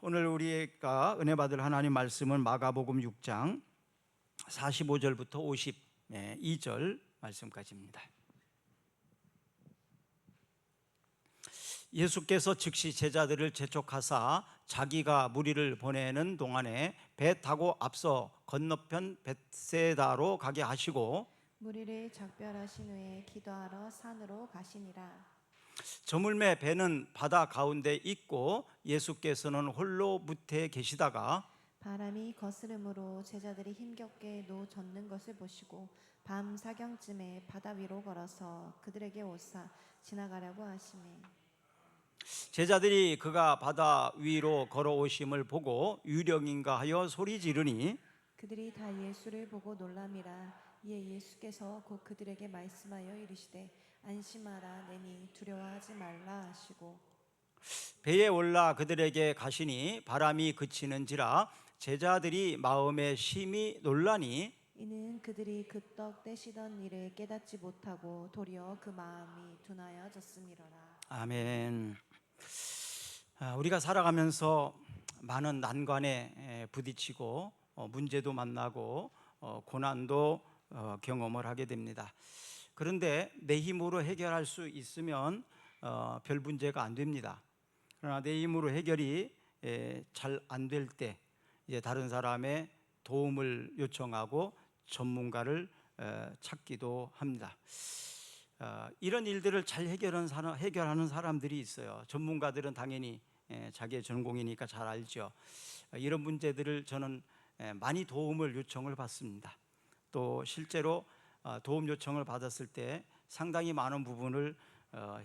오늘 우리가 은혜 받을 하나님 말씀은 마가복음 6장 45절부터 52절 말씀까지입니다. 예수께서 즉시 제자들을 재촉하사 자기가 무리를 보내는 동안에 배 타고 앞서 건너편 벳세다로 가게 하시고 무리를 작별하신 후에 기도하러 산으로 가시니라. 저물매 배는 바다 가운데 있고 예수께서는 홀로 무태에 계시다가 바람이 거스름으로 제자들이 힘겹게 노 젓는 것을 보시고 밤 사경쯤에 바다 위로 걸어서 그들에게 오사 지나가려고 하시매 제자들이 그가 바다 위로 걸어오심을 보고 유령인가 하여 소리 지르니 그들이 다 예수를 보고 놀람이라. 이에 예수께서 곧 그들에게 말씀하여 이르시되 안심하라 내니 두려워하지 말라 하시고 배에 올라 그들에게 가시니 바람이 그치는지라 제자들이 마음에 심히 놀라니 이는 그들이 그 떡 떼시던 일을 깨닫지 못하고 도리어 그 마음이 둔하여졌음이로라. 아멘. 우리가 살아가면서 많은 난관에 부딪히고 문제도 만나고 고난도 경험을 하게 됩니다. 그런데 내 힘으로 해결할 수 있으면 별 문제가 안 됩니다. 그러나 내 힘으로 해결이 잘 안 될 때 이제 다른 사람의 도움을 요청하고 전문가를 찾기도 합니다. 이런 일들을 잘 해결하는 사람들이 있어요. 전문가들은 당연히 자기의 전공이니까 잘 알죠. 이런 문제들을 저는 많이 도움을 요청을 받습니다. 또 실제로 도움 요청을 받았을 때 상당히 많은 부분을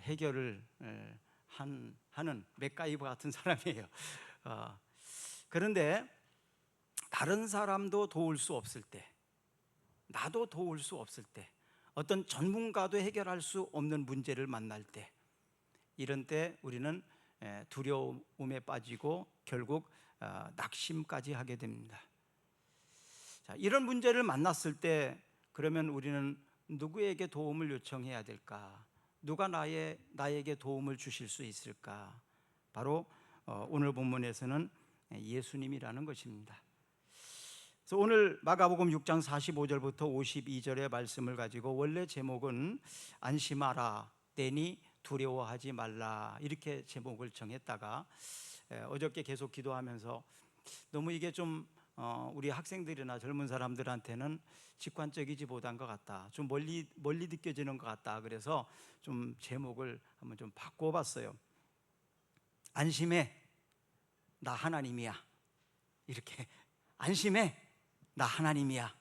해결을 하는 맥가이버 같은 사람이에요. 그런데 다른 사람도 도울 수 없을 때, 나도 도울 수 없을 때, 어떤 전문가도 해결할 수 없는 문제를 만날 때, 이런 때 우리는 두려움에 빠지고 결국 낙심까지 하게 됩니다. 자, 이런 문제를 만났을 때 그러면 우리는 누구에게 도움을 요청해야 될까? 누가 나에게 도움을 주실 수 있을까? 바로 오늘 본문에서는 예수님이라는 것입니다. 그래서 오늘 마가복음 6장 45절부터 52절의 말씀을 가지고 원래 제목은 안심하라 내니 두려워하지 말라 이렇게 제목을 정했다가 어저께 계속 기도하면서 너무 이게 좀 우리 학생들이나 젊은 사람들한테는 직관적이지 못한 것 같다, 좀 멀리 느껴지는 것 같다. 그래서 좀 제목을 한번 좀 바꿔봤어요. 안심해 나 하나님이야, 이렇게. 안심해 나 하나님이야.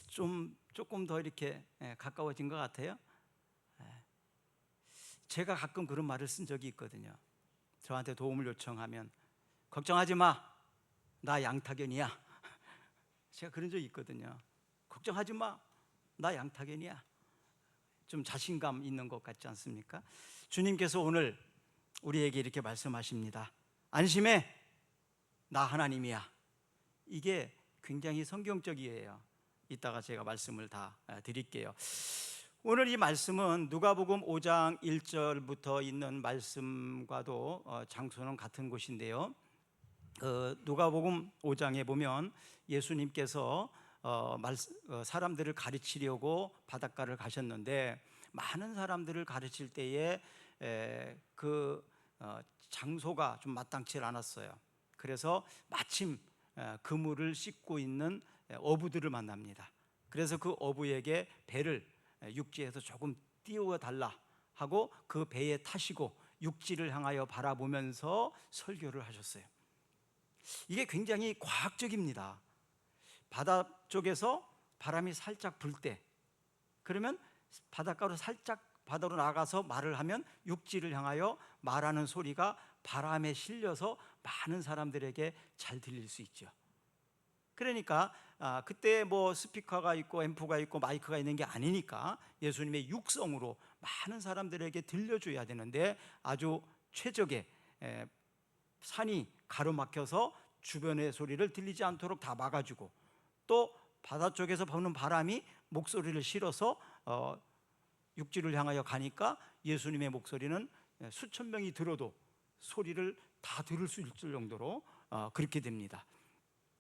조금 더 이렇게 가까워진 것 같아요. 제가 가끔 그런 말을 쓴 적이 있거든요. 저한테 도움을 요청하면 걱정하지 마 나 양탁연이야. 제가 그런 적이 있거든요. 걱정하지 마 나 양탁연이야. 좀 자신감 있는 것 같지 않습니까? 주님께서 오늘 우리에게 이렇게 말씀하십니다. 안심해 나 하나님이야. 이게 굉장히 성경적이에요. 이따가 제가 말씀을 다 드릴게요. 오늘 이 말씀은 누가복음 5장 1절부터 있는 말씀과도 장소는 같은 곳인데요. 누가복음 5장에 보면 예수님께서 사람들을 가르치려고 바닷가를 가셨는데 많은 사람들을 가르칠 때에 그 장소가 좀 마땅치 않았어요. 그래서 마침 그물을 씻고 있는 어부들을 만납니다. 그래서 그 어부에게 배를 육지에서 조금 띄워달라 하고 그 배에 타시고 육지를 향하여 바라보면서 설교를 하셨어요. 이게 굉장히 과학적입니다. 바다 쪽에서 바람이 살짝 불 때, 그러면 바닷가로 살짝 바다로 나가서 말을 하면 육지를 향하여 말하는 소리가 바람에 실려서 많은 사람들에게 잘 들릴 수 있죠. 그러니까 그때 뭐 스피커가 있고 앰프가 있고 마이크가 있는 게 아니니까 예수님의 육성으로 많은 사람들에게 들려줘야 되는데 아주 최적의 산이 가로막혀서 주변의 소리를 들리지 않도록 다 막아주고, 또 바다 쪽에서 부는 바람이 목소리를 실어서 육지를 향하여 가니까 예수님의 목소리는 수천 명이 들어도 소리를 다 들을 수 있을 정도로 그렇게 됩니다.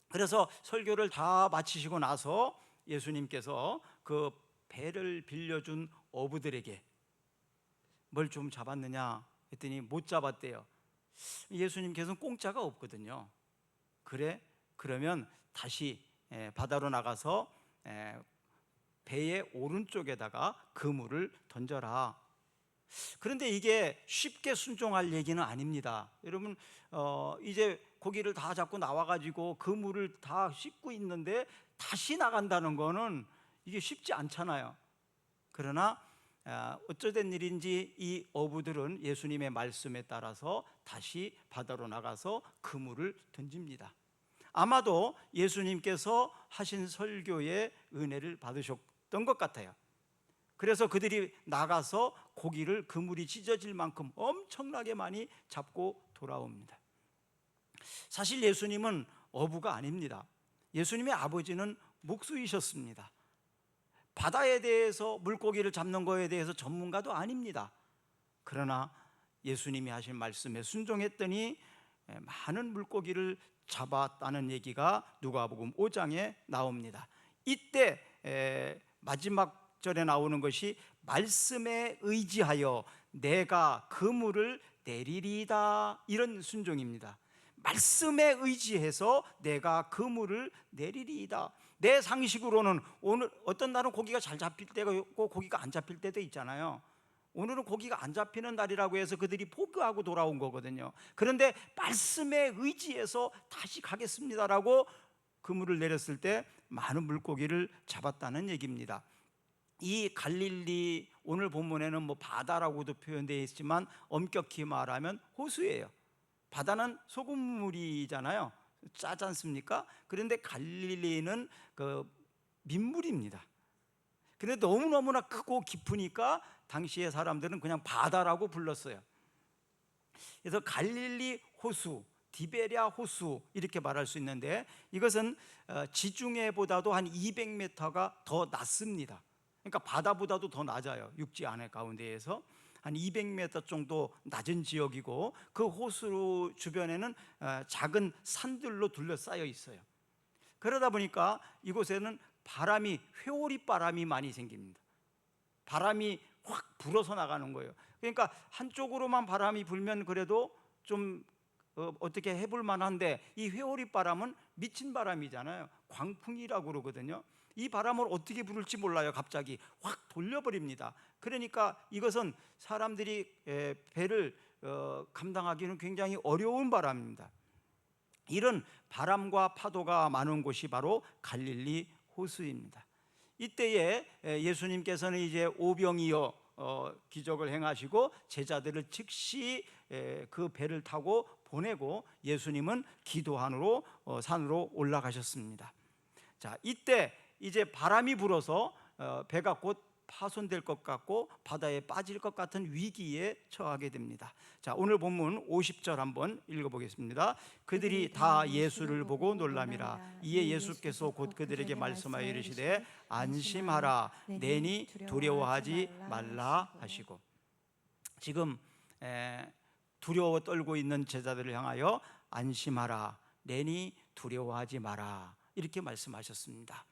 그래서 설교를 다 마치시고 나서 예수님께서 그 배를 빌려준 어부들에게 뭘 좀 잡았느냐 했더니 못 잡았대요. 예수님께서는 공짜가 없거든요. 그래? 그러면 다시 바다로 나가서 배의 오른쪽에다가 그물을 던져라. 그런데 이게 쉽게 순종할 얘기는 아닙니다. 여러분, 이제 고기를 다 잡고 나와가지고 그물을 다 씻고 있는데 다시 나간다는 거는 이게 쉽지 않잖아요. 그러나 어쩌된 일인지 이 어부들은 예수님의 말씀에 따라서 다시 바다로 나가서 그물을 던집니다. 아마도 예수님께서 하신 설교의 은혜를 받으셨던 것 같아요. 그래서 그들이 나가서 고기를 그물이 찢어질 만큼 엄청나게 많이 잡고 돌아옵니다. 사실 예수님은 어부가 아닙니다. 예수님의 아버지는 목수이셨습니다. 바다에 대해서, 물고기를 잡는 거에 대해서 전문가도 아닙니다. 그러나 예수님이 하신 말씀에 순종했더니 많은 물고기를 잡았다는 얘기가 누가복음 5장에 나옵니다. 이때 마지막 절에 나오는 것이 말씀에 의지하여 내가 그물을 내리리이다, 이런 순종입니다. 말씀에 의지해서 내가 그물을 내리리이다. 내 상식으로는 오늘 어떤 날은 고기가 잘 잡힐 때가 있고 고기가 안 잡힐 때도 있잖아요. 오늘은 고기가 안 잡히는 날이라고 해서 그들이 포기하고 돌아온 거거든요. 그런데 말씀에 의지해서 다시 가겠습니다라고 그물을 내렸을 때 많은 물고기를 잡았다는 얘기입니다. 이 갈릴리, 오늘 본문에는 뭐 바다라고도 표현되어 있지만 엄격히 말하면 호수예요. 바다는 소금물이잖아요. 짜지 않습니까? 그런데 갈릴리는 그 민물입니다. 그런데 너무너무나 크고 깊으니까 당시의 사람들은 그냥 바다라고 불렀어요. 그래서 갈릴리 호수, 디베랴 호수 이렇게 말할 수 있는데, 이것은 지중해보다도 한 200m가 더 낮습니다. 그러니까 바다보다도 더 낮아요. 육지 안에 가운데에서 한 200m 정도 낮은 지역이고, 그 호수 주변에는 작은 산들로 둘러싸여 있어요. 그러다 보니까 이곳에는 바람이, 회오리 바람이 많이 생깁니다. 바람이 확 불어서 나가는 거예요. 그러니까 한쪽으로만 바람이 불면 그래도 좀 어떻게 해볼 만한데, 이 회오리 바람은 미친 바람이잖아요. 광풍이라고 그러거든요. 이 바람을 어떻게 부를지 몰라요. 갑자기 확 돌려버립니다. 그러니까 이것은 사람들이 배를 감당하기는 굉장히 어려운 바람입니다. 이런 바람과 파도가 많은 곳이 바로 갈릴리 호수입니다. 이때에 예수님께서는 이제 오병이어 기적을 행하시고 제자들을 즉시 그 배를 타고 보내고 예수님은 기도하러 산으로 올라가셨습니다. 자, 이때 이제 바람이 불어서 배가 곧 파손될 것 같고 바다에 빠질 것 같은 위기에 처하게 됩니다. 자, 오늘 본문 50절 한번 읽어보겠습니다. 그들이 다 예수를 보고 놀람이라. 이에 예수께서 곧 그들에게 말씀하여 이르시되 안심하라, 내니 두려워하지 말라 하시고, 지금 두려워 떨고 있는 제자들을 향하여 안심하라, 내니 두려워하지 마라, 이렇게 말씀하셨습니다.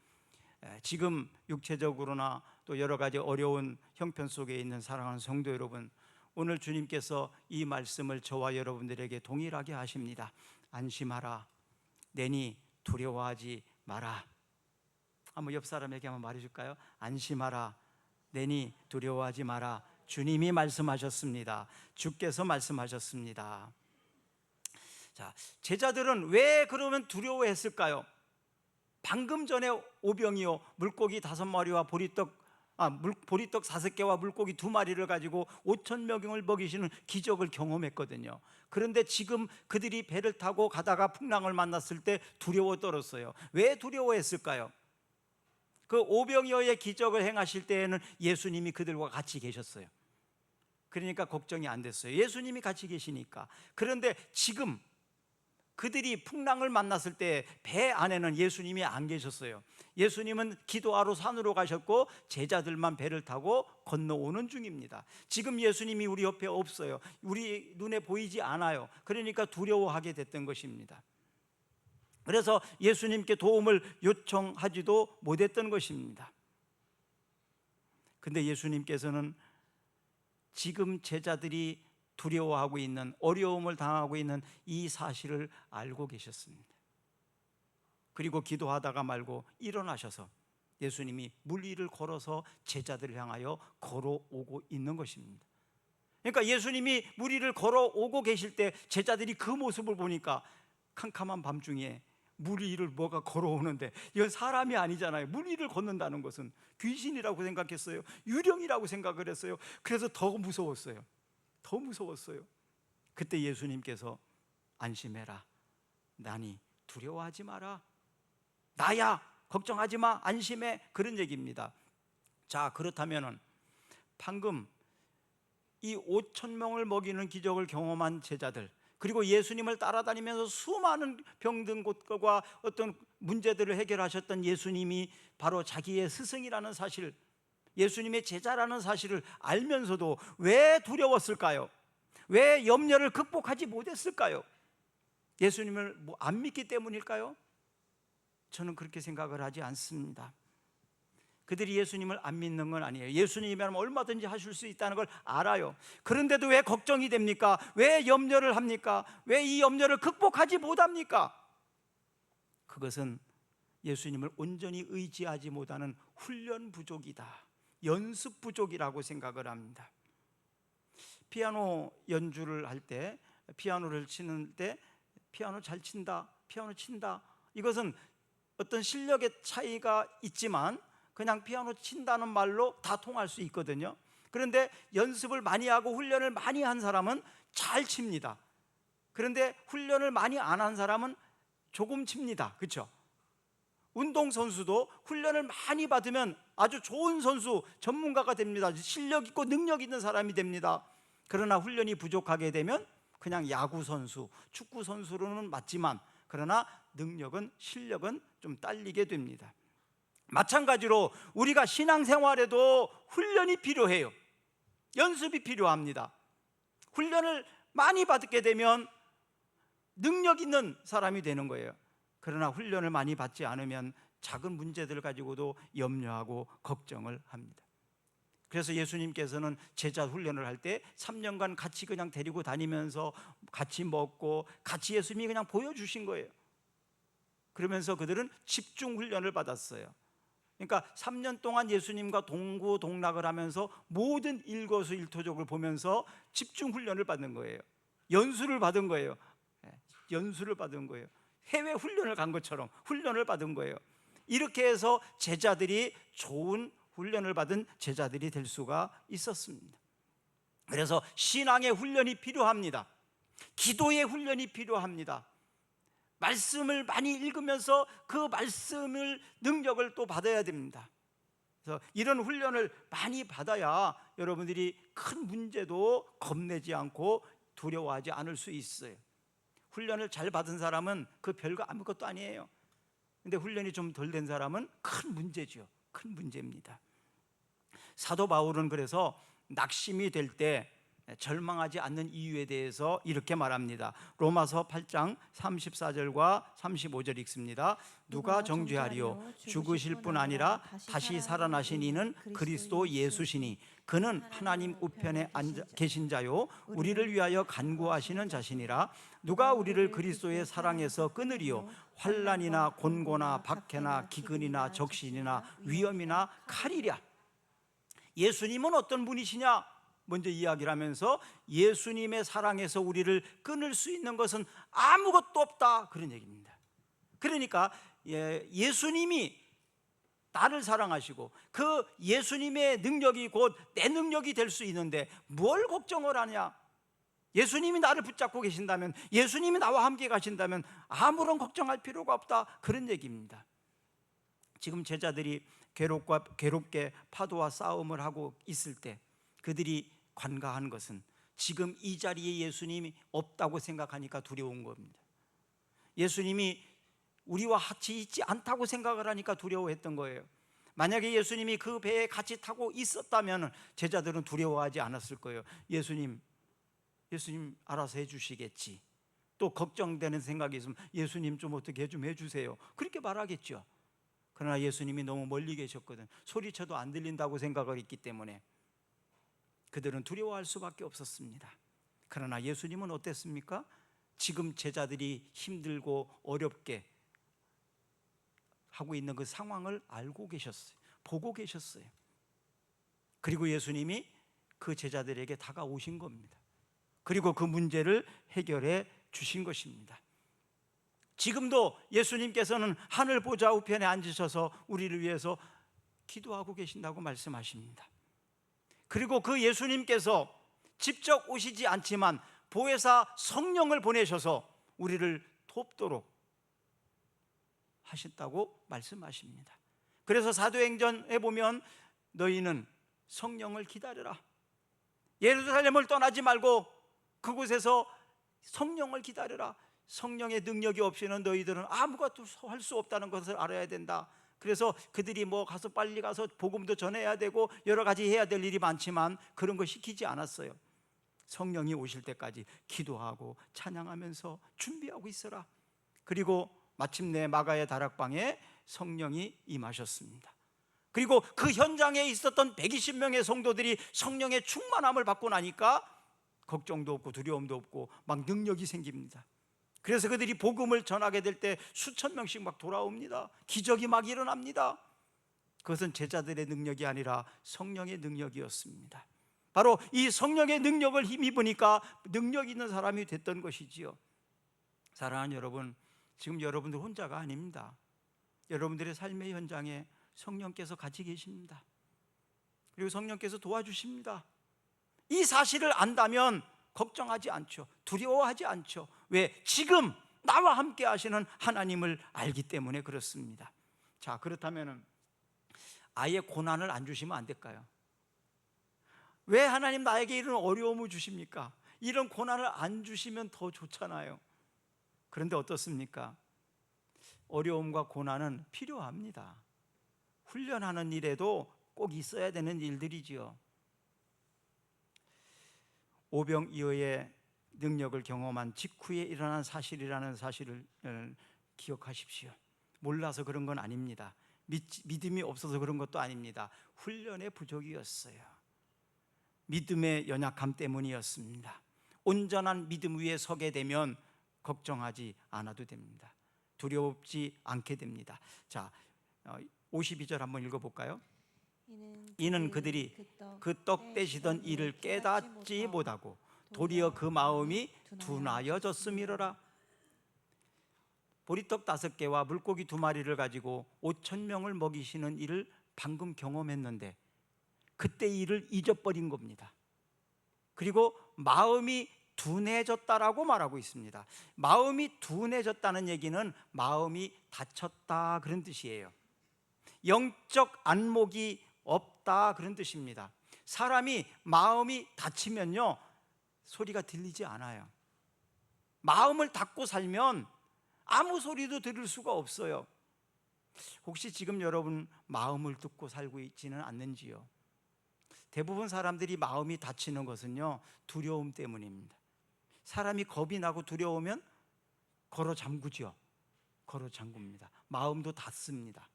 지금 육체적으로나 또 여러 가지 어려운 형편 속에 있는 사랑하는 성도 여러분, 오늘 주님께서 이 말씀을 저와 여러분들에게 동일하게 하십니다. 안심하라, 내니 두려워하지 마라. 한번 옆 사람에게 한번 말해줄까요? 안심하라, 내니 두려워하지 마라. 주님이 말씀하셨습니다. 주께서 말씀하셨습니다. 자, 제자들은 왜 그러면 두려워했을까요? 방금 전에 오병이어 물고기 5마리와 보리떡 5개와 물고기 2마리를 가지고 5,000명을 먹이시는 기적을 경험했거든요. 그런데 지금 그들이 배를 타고 가다가 풍랑을 만났을 때 두려워 떨었어요. 왜 두려워했을까요? 그 오병이어의 기적을 행하실 때에는 예수님이 그들과 같이 계셨어요. 그러니까 걱정이 안 됐어요. 예수님이 같이 계시니까. 그런데 지금 그들이 풍랑을 만났을 때 배 안에는 예수님이 안 계셨어요. 예수님은 기도하러 산으로 가셨고 제자들만 배를 타고 건너오는 중입니다. 지금 예수님이 우리 옆에 없어요. 우리 눈에 보이지 않아요. 그러니까 두려워하게 됐던 것입니다. 그래서 예수님께 도움을 요청하지도 못했던 것입니다. 근데 예수님께서는 지금 제자들이 두려워하고 있는, 어려움을 당하고 있는 이 사실을 알고 계셨습니다. 그리고 기도하다가 말고 일어나셔서 예수님이 물 위를 걸어서 제자들을 향하여 걸어오고 있는 것입니다. 그러니까 예수님이 물 위를 걸어오고 계실 때 제자들이 그 모습을 보니까 캄캄한 밤중에 물 위를 뭐가 걸어오는데, 이건 사람이 아니잖아요. 물 위를 걷는다는 것은 귀신이라고 생각했어요. 유령이라고 생각을 했어요. 그래서 더 무서웠어요. 더 무서웠어요. 그때 예수님께서 안심해라, 나니 두려워하지 마라, 나야, 걱정하지 마, 안심해, 그런 얘기입니다. 자, 그렇다면은 방금 이 5,000명을 먹이는 기적을 경험한 제자들, 그리고 예수님을 따라다니면서 수많은 병든 곳과 어떤 문제들을 해결하셨던 예수님이 바로 자기의 스승이라는 사실, 예수님의 제자라는 사실을 알면서도 왜 두려웠을까요? 왜 염려를 극복하지 못했을까요? 예수님을 안 믿기 때문일까요? 저는 그렇게 생각을 하지 않습니다. 그들이 예수님을 안 믿는 건 아니에요. 예수님이라면 얼마든지 하실 수 있다는 걸 알아요. 그런데도 왜 걱정이 됩니까? 왜 염려를 합니까? 왜 이 염려를 극복하지 못합니까? 그것은 예수님을 온전히 의지하지 못하는 훈련 부족이다, 연습 부족이라고 생각을 합니다. 피아노 연주를 할 때, 피아노를 치는 때 피아노 잘 친다, 피아노 친다, 이것은 어떤 실력의 차이가 있지만 그냥 피아노 친다는 말로 다 통할 수 있거든요. 그런데 연습을 많이 하고 훈련을 많이 한 사람은 잘 칩니다. 그런데 훈련을 많이 안 한 사람은 조금 칩니다. 그렇죠? 운동선수도 훈련을 많이 받으면 아주 좋은 선수, 전문가가 됩니다. 실력 있고 능력 있는 사람이 됩니다. 그러나 훈련이 부족하게 되면 그냥 야구 선수, 축구 선수로는 맞지만 그러나 능력은, 실력은 좀 딸리게 됩니다. 마찬가지로 우리가 신앙생활에도 훈련이 필요해요. 연습이 필요합니다. 훈련을 많이 받게 되면 능력 있는 사람이 되는 거예요. 그러나 훈련을 많이 받지 않으면 작은 문제들을 가지고도 염려하고 걱정을 합니다. 그래서 예수님께서는 제자 훈련을 할 때 3년간 같이 그냥 데리고 다니면서 같이 먹고 같이 예수님이 그냥 보여주신 거예요. 그러면서 그들은 집중 훈련을 받았어요. 그러니까 3년 동안 예수님과 동고동락을 하면서 모든 일거수일투족을 보면서 집중 훈련을 받는 거예요. 연수를 받은 거예요. 연수를 받은 거예요. 해외 훈련을 간 것처럼 훈련을 받은 거예요. 이렇게 해서 제자들이 좋은 훈련을 받은 제자들이 될 수가 있었습니다. 그래서 신앙의 훈련이 필요합니다. 기도의 훈련이 필요합니다. 말씀을 많이 읽으면서 그 말씀을, 능력을 또 받아야 됩니다. 그래서 이런 훈련을 많이 받아야 여러분들이 큰 문제도 겁내지 않고 두려워하지 않을 수 있어요. 훈련을 잘 받은 사람은 그 별거 아무것도 아니에요. 근데 훈련이 좀 덜 된 사람은 큰 문제죠. 큰 문제입니다. 사도 바울은 그래서 낙심이 될 때 절망하지 않는 이유에 대해서 이렇게 말합니다. 로마서 8장 34절과 35절 읽습니다. 누가 정죄하리요? 죽으실 뿐 아니라 다시 살아나신 이는 그리스도 예수시니 그는 하나님 우편에 앉아 계신 자요 우리를 위하여 간구하시는 자시니라. 누가 우리를 그리스도의 사랑에서 끊으리요? 환난이나 곤고나 박해나 기근이나 적신이나 위험이나 칼이랴. 예수님은 어떤 분이시냐? 먼저 이야기를 하면서 예수님의 사랑에서 우리를 끊을 수 있는 것은 아무것도 없다, 그런 얘기입니다. 그러니까 예수님이 나를 사랑하시고 그 예수님의 능력이 곧 내 능력이 될 수 있는데 뭘 걱정을 하냐? 예수님이 나를 붙잡고 계신다면, 예수님이 나와 함께 가신다면 아무런 걱정할 필요가 없다, 그런 얘기입니다. 지금 제자들이 괴롭게 파도와 싸움을 하고 있을 때 그들이 관가한 것은 지금 이 자리에 예수님이 없다고 생각하니까 두려운 겁니다. 예수님이 우리와 같이 있지 않다고 생각을 하니까 두려워했던 거예요. 만약에 예수님이 그 배에 같이 타고 있었다면 제자들은 두려워하지 않았을 거예요. 예수님 알아서 해주시겠지. 또 걱정되는 생각이 있으면 예수님 좀 어떻게 좀 해주세요, 그렇게 말하겠죠. 그러나 예수님이 너무 멀리 계셨거든. 소리쳐도 안 들린다고 생각을 했기 때문에 그들은 두려워할 수밖에 없었습니다. 그러나 예수님은 어땠습니까? 지금 제자들이 힘들고 어렵게 하고 있는 그 상황을 알고 계셨어요. 보고 계셨어요. 그리고 예수님이 그 제자들에게 다가오신 겁니다. 그리고 그 문제를 해결해 주신 것입니다. 지금도 예수님께서는 하늘 보좌 우편에 앉으셔서 우리를 위해서 기도하고 계신다고 말씀하십니다. 그리고 그 예수님께서 직접 오시지 않지만 보혜사 성령을 보내셔서 우리를 돕도록 하셨다고 말씀하십니다. 그래서 사도행전에 보면 너희는 성령을 기다려라, 예루살렘을 떠나지 말고 그곳에서 성령을 기다려라, 성령의 능력이 없이는 너희들은 아무것도 할 수 없다는 것을 알아야 된다. 그래서 그들이 가서 빨리 가서 복음도 전해야 되고 여러 가지 해야 될 일이 많지만 그런 거 시키지 않았어요. 성령이 오실 때까지 기도하고 찬양하면서 준비하고 있어라. 그리고 마침내 마가의 다락방에 성령이 임하셨습니다. 그리고 그 현장에 있었던 120명의 성도들이 성령의 충만함을 받고 나니까 걱정도 없고 두려움도 없고 막 능력이 생깁니다. 그래서 그들이 복음을 전하게 될 때 수천 명씩 막 돌아옵니다. 기적이 막 일어납니다. 그것은 제자들의 능력이 아니라 성령의 능력이었습니다. 바로 이 성령의 능력을 힘입으니까 능력 있는 사람이 됐던 것이지요. 사랑하는 여러분, 지금 여러분들 혼자가 아닙니다. 여러분들의 삶의 현장에 성령께서 같이 계십니다. 그리고 성령께서 도와주십니다. 이 사실을 안다면 걱정하지 않죠. 두려워하지 않죠. 왜? 지금 나와 함께 하시는 하나님을 알기 때문에 그렇습니다. 자, 그렇다면 아예 고난을 안 주시면 안 될까요? 왜 하나님 나에게 이런 어려움을 주십니까? 이런 고난을 안 주시면 더 좋잖아요. 그런데 어떻습니까? 어려움과 고난은 필요합니다. 훈련하는 일에도 꼭 있어야 되는 일들이지요. 오병이어의 능력을 경험한 직후에 일어난 사실이라는 사실을 기억하십시오. 몰라서 그런 건 아닙니다. 믿음이 없어서 그런 것도 아닙니다. 훈련의 부족이었어요. 믿음의 연약함 때문이었습니다. 온전한 믿음 위에 서게 되면 걱정하지 않아도 됩니다. 두렵지 않게 됩니다. 자, 52절 한번 읽어볼까요? 이는 그들이 그 떡 떼시던 일을 깨닫지 못하고 도리어 그 마음이 둔하여졌음이로라. 보리떡 5개와 물고기 2마리를 가지고 5,000명을 먹이시는 일을 방금 경험했는데 그때 일을 잊어버린 겁니다. 그리고 마음이 둔해졌다라고 말하고 있습니다. 마음이 둔해졌다는 얘기는 마음이 닫혔다 그런 뜻이에요. 영적 안목이 없다 그런 뜻입니다. 사람이 마음이 닫히면요 소리가 들리지 않아요. 마음을 닫고 살면 아무 소리도 들을 수가 없어요. 혹시 지금 여러분 마음을 듣고 살고 있지는 않는지요? 대부분 사람들이 마음이 닫히는 것은요 두려움 때문입니다. 사람이 겁이 나고 두려우면 걸어 잠그죠. 걸어 잠굽니다. 마음도 닫습니다.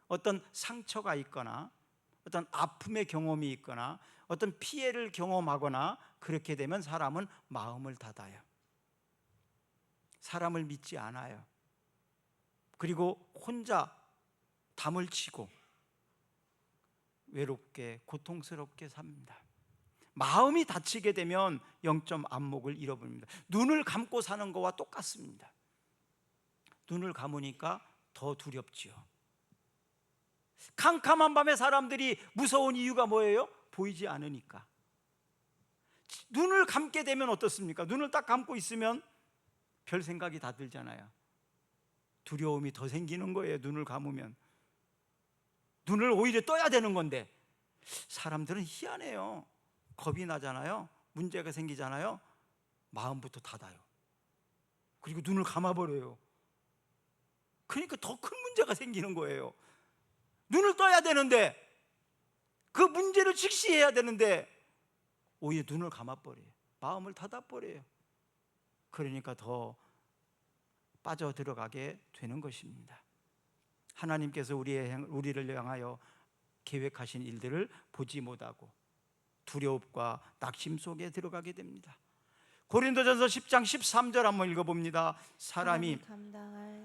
어떤 상처가 있거나 어떤 아픔의 경험이 있거나 어떤 피해를 경험하거나 그렇게 되면 사람은 마음을 닫아요. 사람을 믿지 않아요. 그리고 혼자 담을 치고 외롭게 고통스럽게 삽니다. 마음이 닫히게 되면 영적 안목을 잃어버립니다. 눈을 감고 사는 것과 똑같습니다. 눈을 감으니까 더 두렵지요. 캄캄한 밤에 사람들이 무서운 이유가 뭐예요? 보이지 않으니까. 눈을 감게 되면 어떻습니까? 눈을 딱 감고 있으면 별 생각이 다 들잖아요. 두려움이 더 생기는 거예요. 눈을 감으면. 눈을 오히려 떠야 되는 건데 사람들은 희한해요. 겁이 나잖아요. 문제가 생기잖아요. 마음부터 닫아요. 그리고 눈을 감아버려요. 그러니까 더 큰 문제가 생기는 거예요. 눈을 떠야 되는데 그 문제를 직시해야 되는데 오히려 눈을 감아버려요. 마음을 닫아버려요. 그러니까 더 빠져 들어가게 되는 것입니다. 하나님께서 우리를 향하여 계획하신 일들을 보지 못하고 두려움과 낙심 속에 들어가게 됩니다. 고린도전서 10장 13절 한번 읽어봅니다. 사람이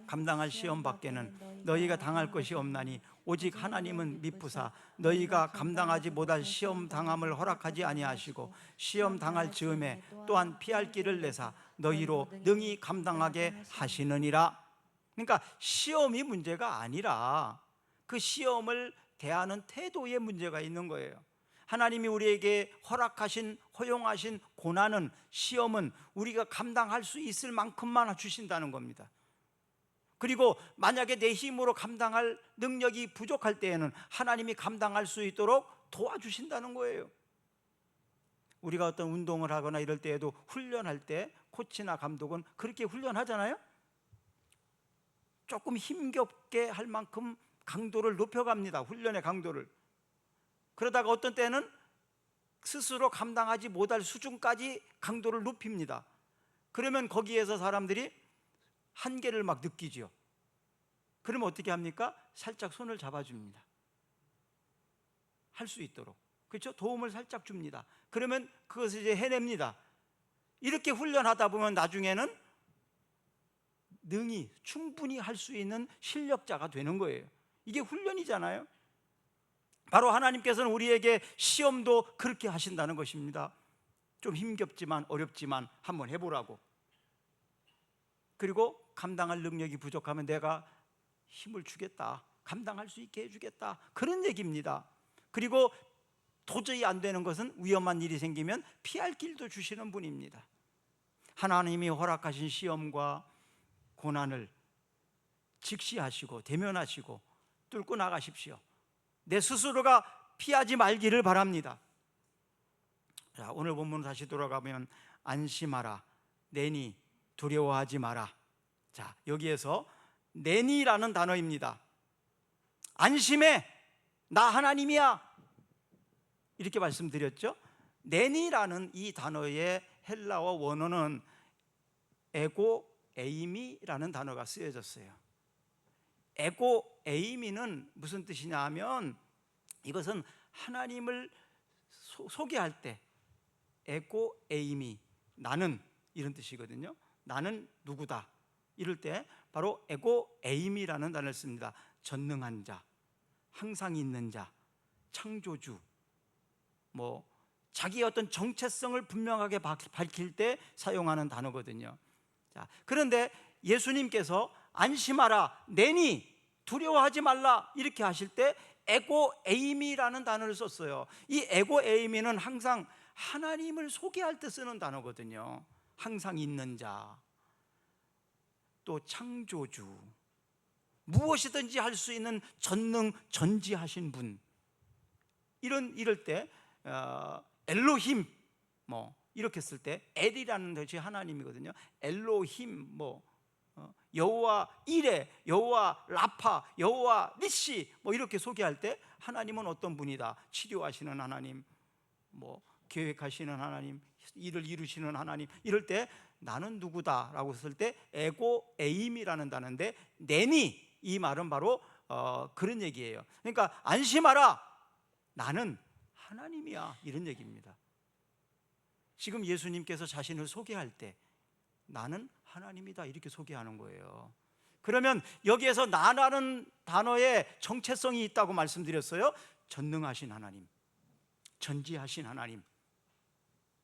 감당할 시험 밖에는 너희가 당할 것이 없나니 오직 하나님은 미쁘사 너희가 감당하지 못할 시험 당함을 허락하지 아니하시고 시험 당할 즈음에 또한 피할 길을 내사 너희로 능히 감당하게 하시느니라. 그러니까 시험이 문제가 아니라 그 시험을 대하는 태도에 문제가 있는 거예요. 하나님이 우리에게 허락하신, 허용하신 고난은, 시험은 우리가 감당할 수 있을 만큼만 주신다는 겁니다. 그리고 만약에 내 힘으로 감당할 능력이 부족할 때에는 하나님이 감당할 수 있도록 도와주신다는 거예요. 우리가 어떤 운동을 하거나 이럴 때에도 훈련할 때 코치나 감독은 그렇게 훈련하잖아요. 조금 힘겹게 할 만큼 강도를 높여갑니다. 훈련의 강도를. 그러다가 어떤 때는 스스로 감당하지 못할 수준까지 강도를 높입니다. 그러면 거기에서 사람들이 한계를 막 느끼죠. 그러면 어떻게 합니까? 살짝 손을 잡아줍니다. 할 수 있도록. 그렇죠? 도움을 살짝 줍니다. 그러면 그것을 이제 해냅니다. 이렇게 훈련하다 보면 나중에는 능히 충분히 할 수 있는 실력자가 되는 거예요. 이게 훈련이잖아요. 바로 하나님께서는 우리에게 시험도 그렇게 하신다는 것입니다. 좀 힘겹지만 어렵지만 한번 해보라고. 그리고 감당할 능력이 부족하면 내가 힘을 주겠다, 감당할 수 있게 해주겠다, 그런 얘기입니다. 그리고 도저히 안 되는 것은 위험한 일이 생기면 피할 길도 주시는 분입니다. 하나님이 허락하신 시험과 고난을 직시하시고 대면하시고 뚫고 나가십시오. 내 스스로가 피하지 말기를 바랍니다. 자, 오늘 본문 다시 돌아가면 안심하라, 내니 두려워하지 마라. 자, 여기에서 내니라는 단어입니다. 안심해, 나 하나님이야, 이렇게 말씀드렸죠. 내니라는 이 단어의 헬라어 원어는 에고 에이미라는 단어가 쓰여졌어요. 에고 에이미는 무슨 뜻이냐 하면 이것은 하나님을 소개할 때 에고 에이미, 나는, 이런 뜻이거든요. 나는 누구다 이럴 때 바로 에고 에이미라는 단어를 씁니다. 전능한 자, 항상 있는 자, 창조주, 자기의 어떤 정체성을 분명하게 밝힐 때 사용하는 단어거든요. 자, 그런데 예수님께서 안심하라, 내니 두려워하지 말라 이렇게 하실 때 에고 에이미라는 단어를 썼어요. 이 에고 에이미는 항상 하나님을 소개할 때 쓰는 단어거든요. 항상 있는 자, 또 창조주, 무엇이든지 할 수 있는 전능 전지하신 분, 이럴 때 엘로힘 이렇게 쓸 때 엘이라는 것이 하나님이거든요. 엘로힘, 여호와 이레, 여호와 라파, 여호와 니시 이렇게 소개할 때 하나님은 어떤 분이다, 치료하시는 하나님, 계획하시는 하나님, 일을 이루시는 하나님, 이럴 때 나는 누구다라고 쓸 때 에고 에임이라는 단어인데, 내니, 이 말은 바로 그런 얘기예요. 그러니까 안심하라, 나는 하나님이야, 이런 얘기입니다. 지금 예수님께서 자신을 소개할 때 나는 하나님이다 이렇게 소개하는 거예요. 그러면 여기에서 나라는 단어에 정체성이 있다고 말씀드렸어요. 전능하신 하나님, 전지하신 하나님,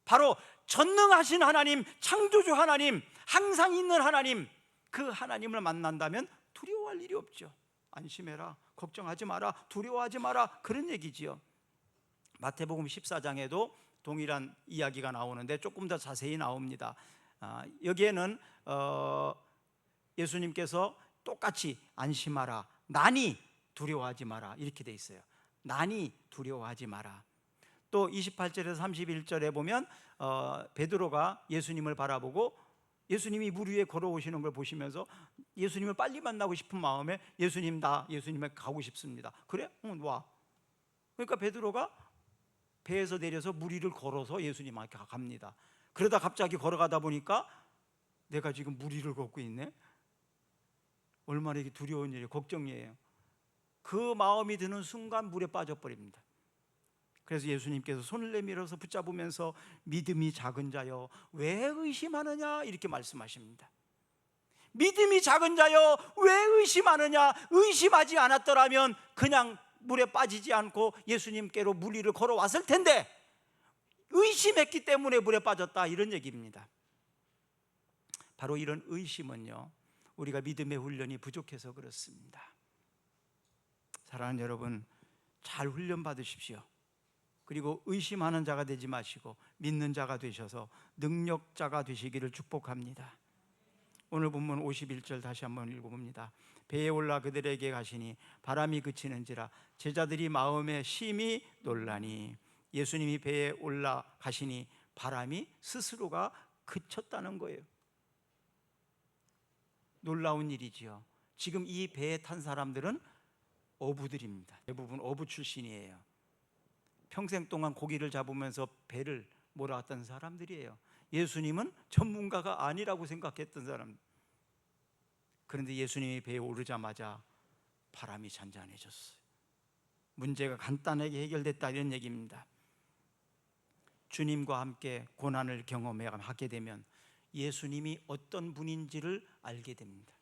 바로 전능하신 하나님, 창조주 하나님, 항상 있는 하나님, 그 하나님을 만난다면 두려워할 일이 없죠. 안심해라, 걱정하지 마라, 두려워하지 마라, 그런 얘기지요. 마태복음 14장에도 동일한 이야기가 나오는데 조금 더 자세히 나옵니다. 여기에는 예수님께서 똑같이 안심하라, 나니 두려워하지 마라 이렇게 돼 있어요. 나니 두려워하지 마라. 또 28절에서 31절에 보면 베드로가 예수님을 바라보고 예수님이 물 위에 걸어오시는 걸 보시면서 예수님을 빨리 만나고 싶은 마음에 예수님, 나 예수님에 가고 싶습니다. 그래? 응, 와. 그러니까 베드로가 배에서 내려서 물 위를 걸어서 예수님한테 갑니다. 그러다 갑자기 걸어가다 보니까 내가 지금 물 위를 걷고 있네? 얼마나 이게 두려운 일이에요. 걱정이에요. 그 마음이 드는 순간 물에 빠져버립니다. 그래서 예수님께서 손을 내밀어서 붙잡으면서 믿음이 작은 자여 왜 의심하느냐 이렇게 말씀하십니다. 믿음이 작은 자여 왜 의심하느냐. 의심하지 않았더라면 그냥 물에 빠지지 않고 예수님께로 물 위를 걸어왔을 텐데 의심했기 때문에 물에 빠졌다, 이런 얘기입니다. 바로 이런 의심은요, 우리가 믿음의 훈련이 부족해서 그렇습니다. 사랑하는 여러분, 잘 훈련 받으십시오. 그리고 의심하는 자가 되지 마시고 믿는 자가 되셔서 능력자가 되시기를 축복합니다. 오늘 본문 51절 다시 한번 읽어봅니다. 배에 올라 그들에게 가시니 바람이 그치는지라 제자들이 마음에 심히 놀라니. 예수님이 배에 올라 가시니 바람이 스스로가 그쳤다는 거예요. 놀라운 일이지요. 지금 이 배에 탄 사람들은 어부들입니다. 대부분 어부 출신이에요. 평생 동안 고기를 잡으면서 배를 몰아왔던 사람들이에요. 예수님은 전문가가 아니라고 생각했던 사람. 그런데 예수님이 배에 오르자마자 바람이 잔잔해졌어요. 문제가 간단하게 해결됐다, 이런 얘기입니다. 주님과 함께 고난을 경험하게 되면 예수님이 어떤 분인지를 알게 됩니다.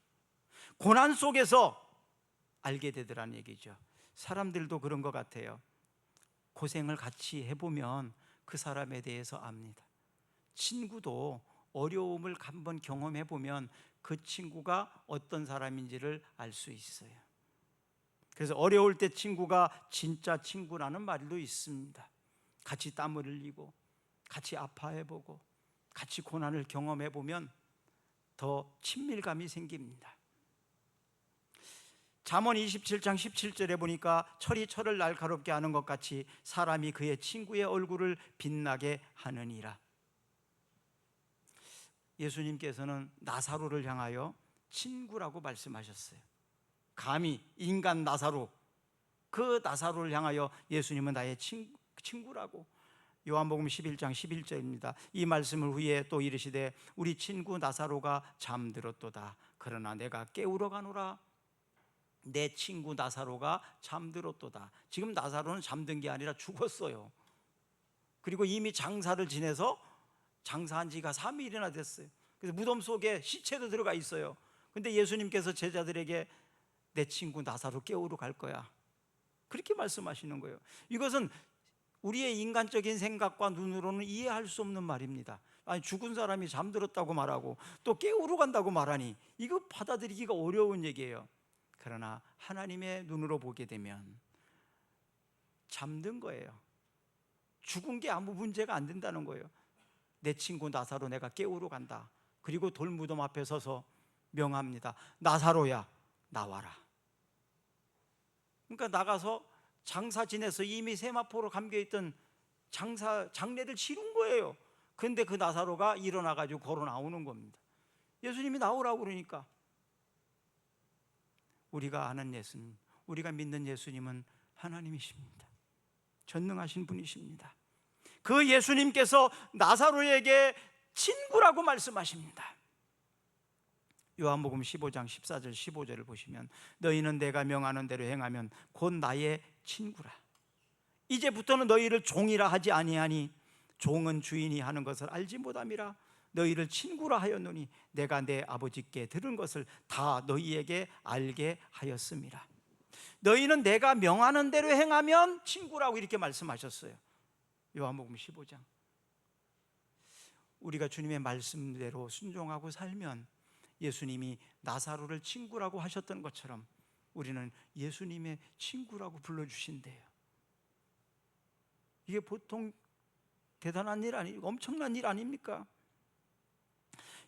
고난 속에서 알게 되더라는 얘기죠. 사람들도 그런 것 같아요. 고생을 같이 해보면 그 사람에 대해서 압니다. 친구도 어려움을 한번 경험해보면 그 친구가 어떤 사람인지를 알 수 있어요. 그래서 어려울 때 친구가 진짜 친구라는 말도 있습니다. 같이 땀을 흘리고 같이 아파해보고 같이 고난을 경험해보면 더 친밀감이 생깁니다. 잠언 27장 17절에 보니까 철이 철을 날카롭게 하는 것 같이 사람이 그의 친구의 얼굴을 빛나게 하느니라. 예수님께서는 나사로를 향하여 친구라고 말씀하셨어요. 감히 인간 나사로, 그 나사로를 향하여 예수님은 나의 친구라고. 요한복음 11장 11절입니다. 이 말씀을 후에 또 이르시되 우리 친구 나사로가 잠들었도다. 그러나 내가 깨우러 가노라. 내 친구 나사로가 잠들었도다. 지금 나사로는 잠든 게 아니라 죽었어요. 그리고 이미 장사를 지내서 장사한 지가 3일이나 됐어요. 그래서 무덤 속에 시체도 들어가 있어요. 근데 예수님께서 제자들에게 내 친구 나사로 깨우러 갈 거야, 그렇게 말씀하시는 거예요. 이것은 우리의 인간적인 생각과 눈으로는 이해할 수 없는 말입니다. 아니, 죽은 사람이 잠들었다고 말하고 또 깨우러 간다고 말하니 이거 받아들이기가 어려운 얘기예요. 그러나 하나님의 눈으로 보게 되면 잠든 거예요. 죽은 게 아무 문제가 안 된다는 거예요. 내 친구 나사로 내가 깨우러 간다. 그리고 돌무덤 앞에 서서 명합니다. 나사로야, 나와라. 그러니까 나가서 장사 지내서 이미 세마포로 감겨있던 장례를 치른 거예요. 그런데 그 나사로가 일어나가지고 걸어 나오는 겁니다. 예수님이 나오라고 그러니까. 우리가 아는 예수님, 우리가 믿는 예수님은 하나님이십니다. 전능하신 분이십니다. 그 예수님께서 나사로에게 친구라고 말씀하십니다. 요한복음 15장 14절 15절을 보시면 너희는 내가 명하는 대로 행하면 곧 나의 친구라. 이제부터는 너희를 종이라 하지 아니하니 종은 주인이 하는 것을 알지 못함이라. 너희를 친구라 하였노니 내가 내 아버지께 들은 것을 다 너희에게 알게 하였음이라. 너희는 내가 명하는 대로 행하면 친구라고 이렇게 말씀하셨어요. 요한복음 15장. 우리가 주님의 말씀대로 순종하고 살면 예수님이 나사로를 친구라고 하셨던 것처럼 우리는 예수님의 친구라고 불러주신대요. 이게 보통 대단한 일 아니고 엄청난 일 아닙니까?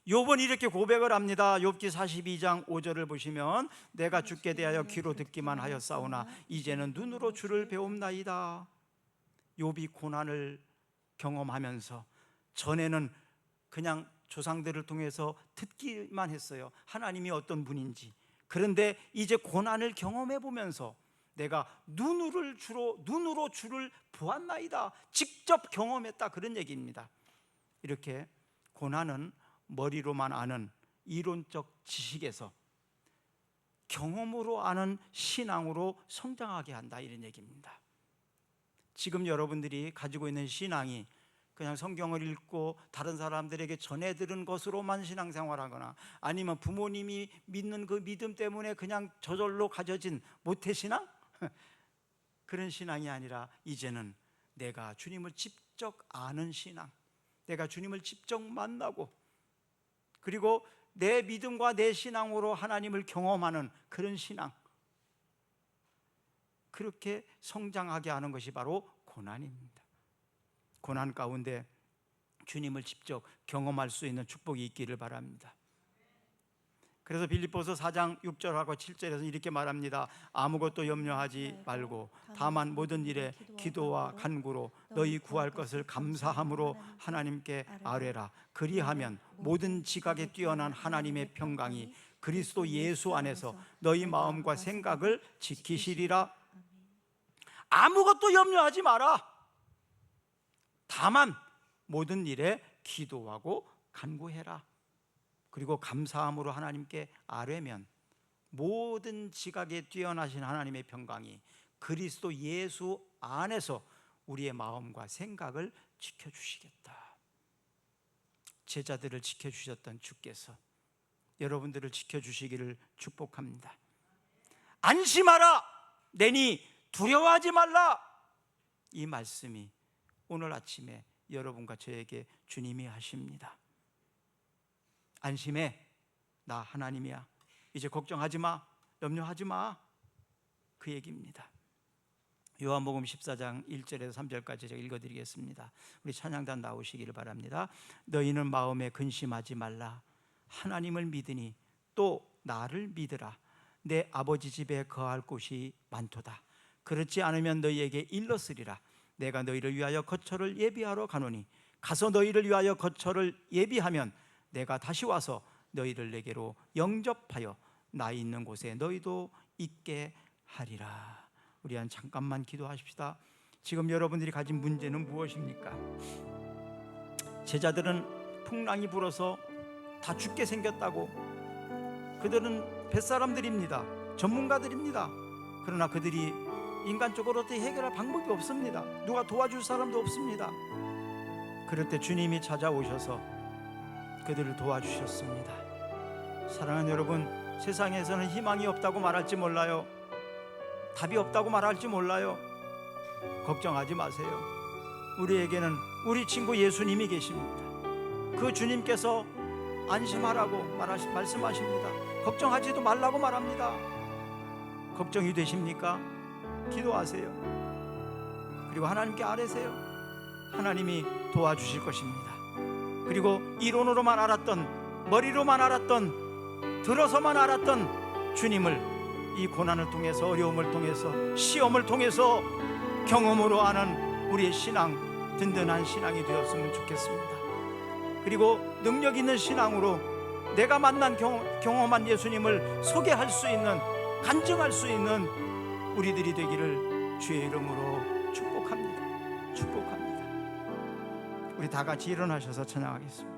욥은 이렇게 고백을 합니다. 욥기 42장 5절을 보시면 내가 주께 대하여 귀로 듣기만 하였사오나 이제는 눈으로 주를 배움나이다. 욥이 고난을 경험하면서 전에는 그냥 조상들을 통해서 듣기만 했어요. 하나님이 어떤 분인지. 그런데 이제 고난을 경험해 보면서 내가 눈으로 주를 보았나이다. 직접 경험했다, 그런 얘기입니다. 이렇게 고난은 머리로만 아는 이론적 지식에서 경험으로 아는 신앙으로 성장하게 한다, 이런 얘기입니다. 지금 여러분들이 가지고 있는 신앙이 그냥 성경을 읽고 다른 사람들에게 전해 들은 것으로만 신앙생활하거나 아니면 부모님이 믿는 그 믿음 때문에 그냥 저절로 가져진 모태신앙? 그런 신앙이 아니라 이제는 내가 주님을 직접 아는 신앙, 내가 주님을 직접 만나고 그리고 내 믿음과 내 신앙으로 하나님을 경험하는 그런 신앙, 그렇게 성장하게 하는 것이 바로 고난입니다. 고난 가운데 주님을 직접 경험할 수 있는 축복이 있기를 바랍니다. 그래서 빌립보서 4장 6절하고 7절에서 이렇게 말합니다. 아무것도 염려하지 말고 다만 모든 일에 기도와 간구로 너희 구할 것을 감사함으로 하나님께 아뢰라. 그리하면 모든 지각에 뛰어난 하나님의 평강이 그리스도 예수 안에서 너희 마음과 생각을 지키시리라. 아무것도 염려하지 마라. 다만 모든 일에 기도하고 간구해라. 그리고 감사함으로 하나님께 아뢰면 모든 지각에 뛰어나신 하나님의 평강이 그리스도 예수 안에서 우리의 마음과 생각을 지켜주시겠다. 제자들을 지켜주셨던 주께서 여러분들을 지켜주시기를 축복합니다. 안심하라, 내니 두려워하지 말라. 이 말씀이 오늘 아침에 여러분과 저에게 주님이 하십니다. 안심해, 나 하나님이야. 이제 걱정하지 마, 염려하지 마. 그 얘기입니다. 요한복음 14장 1절에서 3절까지 제가 읽어드리겠습니다. 우리 찬양단 나오시기를 바랍니다. 너희는 마음에 근심하지 말라. 하나님을 믿으니 또 나를 믿으라. 내 아버지 집에 거할 곳이 많도다. 그렇지 않으면 너희에게 일렀으리라. 내가 너희를 위하여 거처를 예비하러 가노니 가서 너희를 위하여 거처를 예비하면 내가 다시 와서 너희를 내게로 영접하여 나 있는 곳에 너희도 있게 하리라. 우리 한 잠깐만 기도하십시다. 지금 여러분들이 가진 문제는 무엇입니까? 제자들은 풍랑이 불어서 다 죽게 생겼다고, 그들은 뱃사람들입니다. 전문가들입니다. 그러나 그들이 인간적으로 어떻게 해결할 방법이 없습니다. 누가 도와줄 사람도 없습니다. 그럴 때 주님이 찾아오셔서 그들을 도와주셨습니다. 사랑하는 여러분, 세상에서는 희망이 없다고 말할지 몰라요. 답이 없다고 말할지 몰라요. 걱정하지 마세요. 우리에게는 우리 친구 예수님이 계십니다. 그 주님께서 안심하라고 말씀하십니다. 걱정하지도 말라고 말합니다. 걱정이 되십니까? 기도하세요. 그리고 하나님께 아뢰세요. 하나님이 도와주실 것입니다. 그리고 이론으로만 알았던, 머리로만 알았던, 들어서만 알았던 주님을 이 고난을 통해서, 어려움을 통해서, 시험을 통해서 경험으로 아는 우리의 신앙, 든든한 신앙이 되었으면 좋겠습니다. 그리고 능력 있는 신앙으로 내가 만난 경험한 예수님을 소개할 수 있는, 간증할 수 있는 우리들이 되기를 주의 이름으로 축복합니다. 축복합니다. 우리 다 같이 일어나셔서 찬양하겠습니다.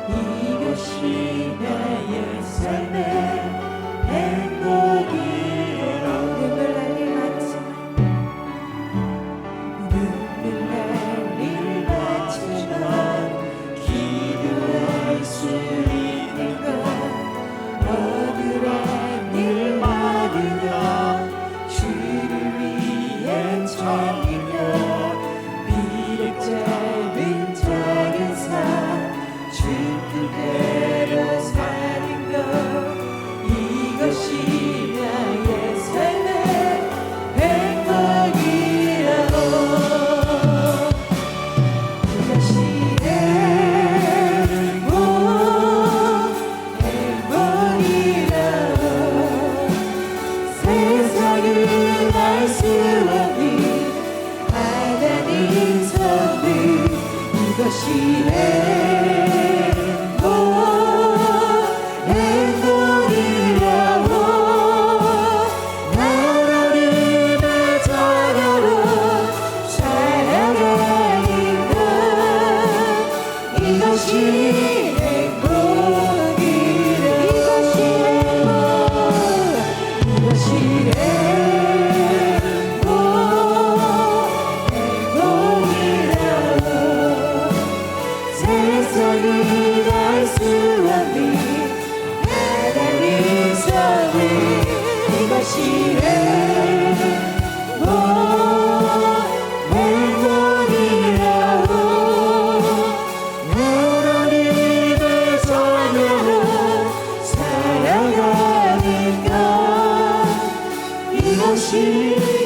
이것이 나의 삶 행복 행복이라고 하나님의 자녀로 살아가는 것 이것이 행복이라 이것이 행복 행복이라고 세상이 알 수 없는 하나님 섬이 이것이 행복 행복이라고 하나님의 자녀로 살아가는 것 이것이